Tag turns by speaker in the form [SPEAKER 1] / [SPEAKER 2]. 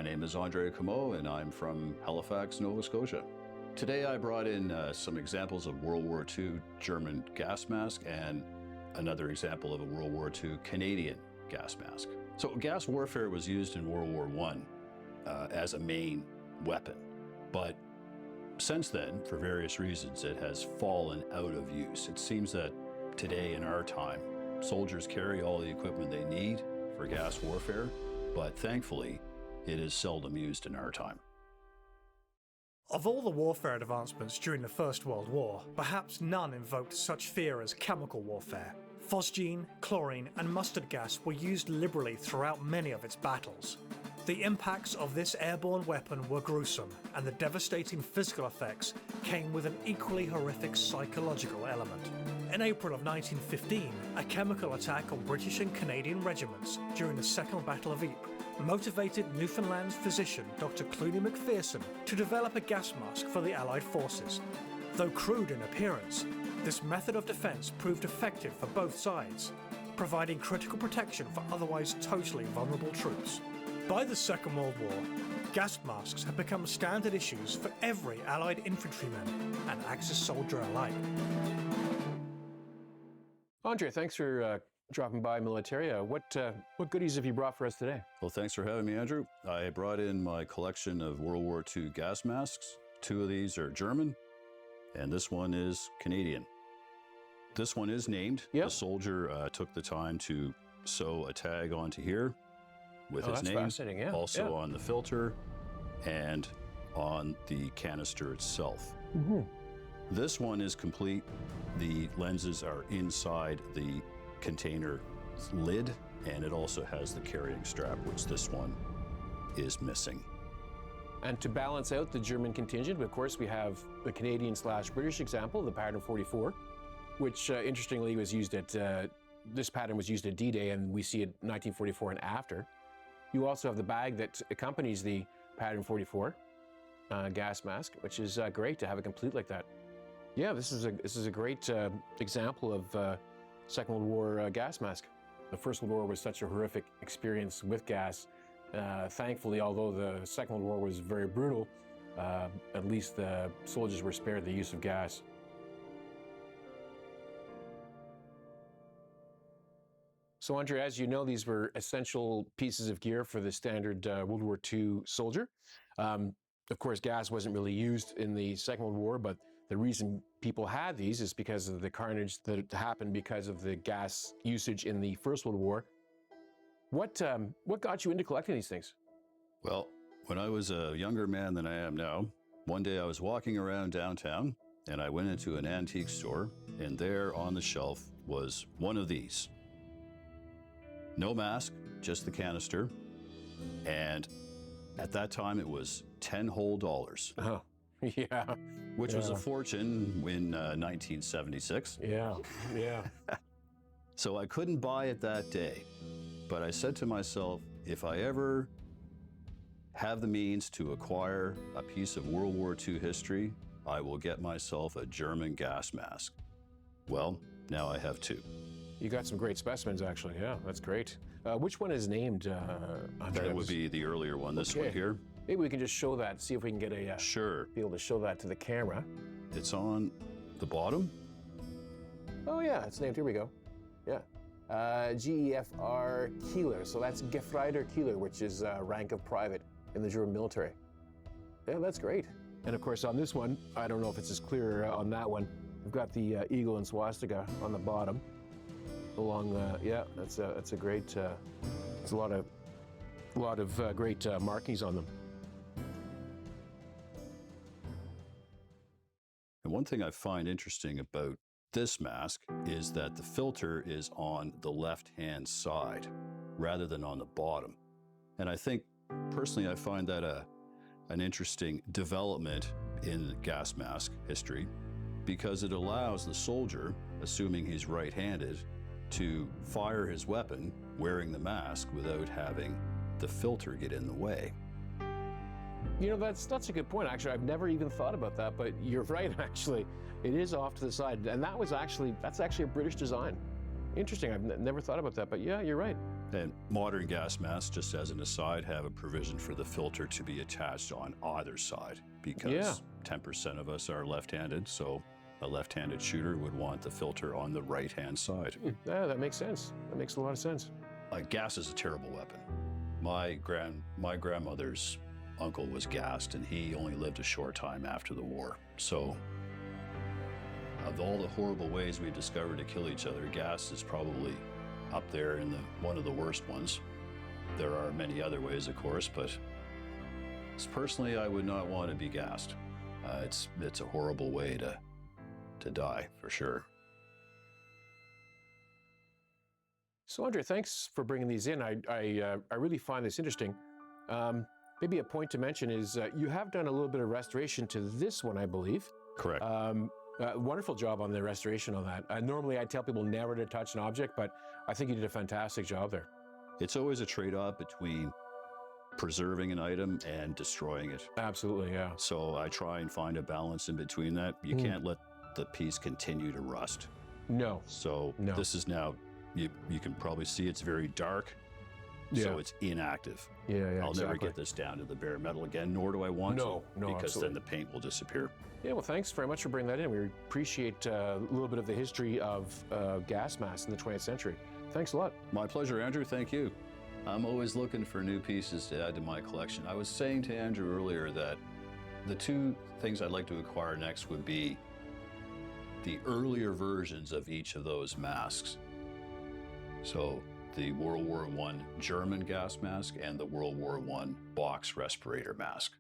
[SPEAKER 1] My name is Andre Comeau, and I'm from Halifax, Nova Scotia. Today I brought in some examples of World War II German gas mask and another example of a World War II Canadian gas mask. So gas warfare was used in World War I as a main weapon, but since then, for various reasons, it has fallen out of use. It seems that today in our time, soldiers carry all the equipment they need for gas warfare, but thankfully, it is seldom used in our time.
[SPEAKER 2] Of all the warfare advancements during the First World War, perhaps none invoked such fear as chemical warfare. Phosgene, chlorine and mustard gas were used liberally throughout many of its battles. The impacts of this airborne weapon were gruesome, and the devastating physical effects came with an equally horrific psychological element. In April of 1915, a chemical attack on British and Canadian regiments during the Second Battle of Ypres motivated Newfoundland's physician Dr. Clooney McPherson to develop a gas mask for the Allied forces. Though crude in appearance, this method of defence proved effective for both sides, providing critical protection for otherwise totally vulnerable troops. By the Second World War, gas masks had become standard issues for every Allied infantryman and Axis soldier alike.
[SPEAKER 3] Andre, thanks for dropping by Militaria. What goodies have you brought for us today?
[SPEAKER 1] Well, thanks for having me, Andrew. I brought in my collection of World War II gas masks. 2 of these are German, and this one is Canadian. This one is named.
[SPEAKER 3] Yep.
[SPEAKER 1] The soldier took the time to sew a tag onto here with his
[SPEAKER 3] that's
[SPEAKER 1] name,
[SPEAKER 3] fascinating. Yeah.
[SPEAKER 1] also on the filter and on the canister itself.
[SPEAKER 3] Mm-hmm.
[SPEAKER 1] This one is complete. The lenses are inside the container lid, and it also has the carrying strap, which this one is missing.
[SPEAKER 3] And to balance out the German contingent, of course, we have the Canadian/British example, the pattern 44, which interestingly was used at, this pattern was used at D-Day, and we see it 1944 and after. You also have the bag that accompanies the pattern 44 gas mask, which is great to have it complete like that. Yeah, this is a great example of Second World War gas mask. The First World War was such a horrific experience with gas. Thankfully, although the Second World War was very brutal, at least the soldiers were spared the use of gas. So Andre, as you know, these were essential pieces of gear for the standard World War II soldier. Of course, gas wasn't really used in the Second World War, but the reason people had these is because of the carnage that happened because of the gas usage in the First World War. What got you into collecting these things?
[SPEAKER 1] Well, when I was a younger man than I am now, one day I was walking around downtown and I went into an antique store, and there on the shelf was one of these. No mask, just the canister. And at that time it was 10 whole dollars.
[SPEAKER 3] Oh, yeah.
[SPEAKER 1] Which was a fortune in 1976.
[SPEAKER 3] Yeah.
[SPEAKER 1] So I couldn't buy it that day. But I said to myself, if I ever have the means to acquire a piece of World War II history, I will get myself a German gas mask. Well, now I have 2.
[SPEAKER 3] You got some great specimens, actually. Yeah, that's great. Which one is named, Andre?
[SPEAKER 1] That would be the earlier one, this one here.
[SPEAKER 3] Maybe we can just show that, see if we can get a...
[SPEAKER 1] Sure.
[SPEAKER 3] Be able to show that to the camera.
[SPEAKER 1] It's on the bottom.
[SPEAKER 3] Oh yeah, it's named, here we go. Yeah. GEFR Keeler, so that's Gefreiter Keeler, which is rank of private in the German military. Yeah, that's great. And of course on this one, I don't know if it's as clear on that one, we've got the eagle and swastika on the bottom. Along the, yeah, that's a great, it's a lot of great markings on them.
[SPEAKER 1] And one thing I find interesting about this mask is that the filter is on the left-hand side rather than on the bottom. And I think, personally, I find that an interesting development in gas mask history, because it allows the soldier, assuming he's right-handed, to fire his weapon wearing the mask without having the filter get in the way.
[SPEAKER 3] You know, that's a good point. Actually, I've never even thought about that, but you're right, actually. It is off to the side, and that's actually a British design. Interesting, I've never thought about that, but yeah, you're right.
[SPEAKER 1] And modern gas masks, just as an aside, have a provision for the filter to be attached on either side because 10% of us are left-handed, so a left-handed shooter would want the filter on the right-hand side.
[SPEAKER 3] Yeah, that makes sense. That makes a lot of sense.
[SPEAKER 1] Gas is a terrible weapon. My grandmother's uncle was gassed, and he only lived a short time after the war. So, of all the horrible ways we've discovered to kill each other, gas is probably up there in one of the worst ones. There are many other ways, of course, but personally, I would not want to be gassed. It's a horrible way to die, for sure.
[SPEAKER 3] So, Andre, thanks for bringing these in. I really find this interesting. Maybe a point to mention is you have done a little bit of restoration to this one, I believe.
[SPEAKER 1] Correct.
[SPEAKER 3] Wonderful job on the restoration on that. Normally, I tell people never to touch an object, but I think you did a fantastic job there.
[SPEAKER 1] It's always a trade-off between preserving an item and destroying it.
[SPEAKER 3] Absolutely, yeah.
[SPEAKER 1] So I try and find a balance in between that. You can't let the piece continue to rust.
[SPEAKER 3] No.
[SPEAKER 1] So
[SPEAKER 3] No.
[SPEAKER 1] this is now, you can probably see it's very dark. So it's inactive.
[SPEAKER 3] Yeah,
[SPEAKER 1] I'll never get this down to the bare metal again, nor do I want to.
[SPEAKER 3] No,
[SPEAKER 1] because
[SPEAKER 3] absolutely.
[SPEAKER 1] then the paint will disappear.
[SPEAKER 3] Yeah, well, thanks very much for bringing that in. We appreciate a little bit of the history of gas masks in the 20th century. Thanks a lot.
[SPEAKER 1] My pleasure, Andrew. Thank you. I'm always looking for new pieces to add to my collection. I was saying to Andrew earlier that the two things I'd like to acquire next would be the earlier versions of each of those masks. So the World War I German gas mask and the World War I box respirator mask.